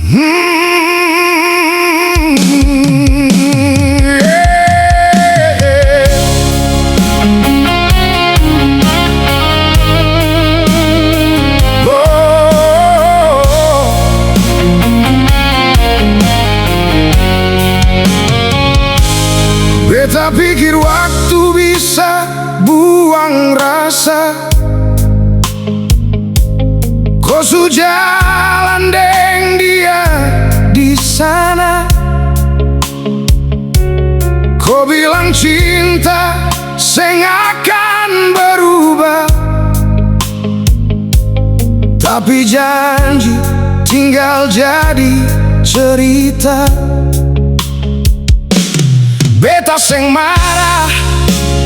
Beta pikir waktu bisa buang rasa, kau su jalan deng dia di sana. Kau bilang cinta seng akan berubah, tapi janji tinggal jadi cerita. Beta seng marah,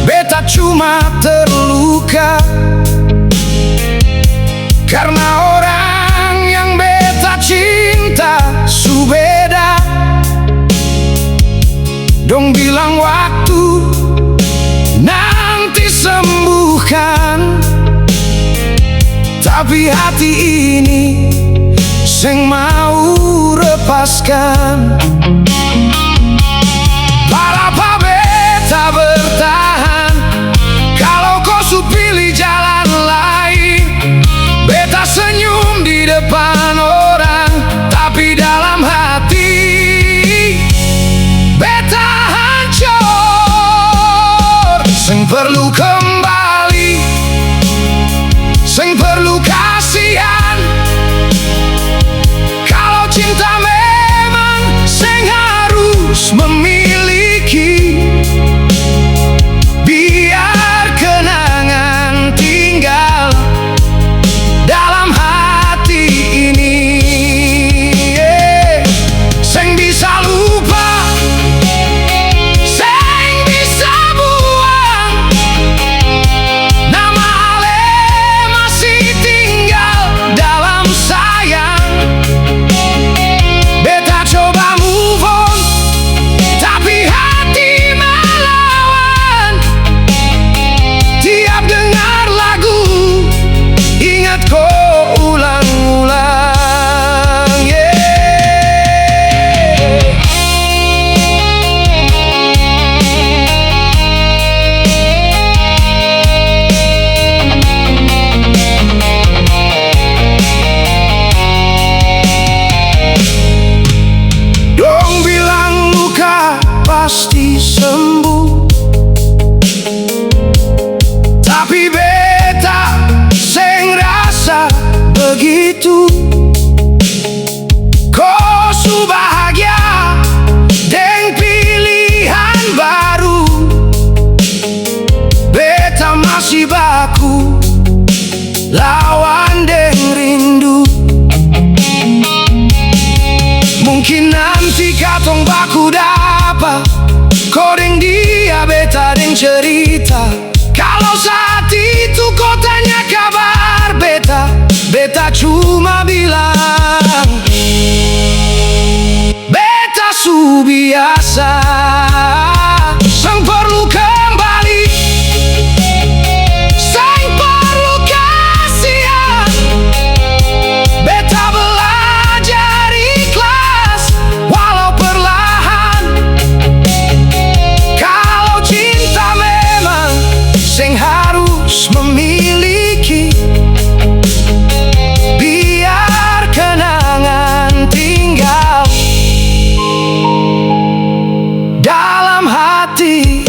beta cuma terluka karena orang yang beta cinta su beda. Dong bilang waktu nanti sembuhkan, tapi hati ini seng mau lepaskan. Barapa beta bertahan kalau kau su pilih jalan lain. Beta senyum di depan orang, tapi dalam hati beta hancur. Seng perlu kembali, seng perlu kasihan. Kalau cinta memang seng harus memilih. Biar kenangan tinggal dalam hati ini. Seng bisa lupa, seng bisa buang. Nama ale masih tinggal dalam sayang. Beta coba move on, tapi hati melawan. Tiap dengar lagu ingat kau ulang-ulang, yeah. Dong bilang luka pasti sembuh, tapi beta seng rasa begitu. Kau su bahagia deng pilihan baru, beta masih baku lawan deng rindu. Mungkin nanti katong baku dapat kau deng dia, beta deng cerita. Kalau saat itu kau tanya kabar beta, beta cuma bilang beta su biasa. Seng perlu kembali, seng perlu kasihan. Beta belajar ikhlas walau perlahan. Kalau cinta memang seng harus memiliki. Biar kenangan tinggal dalam hati.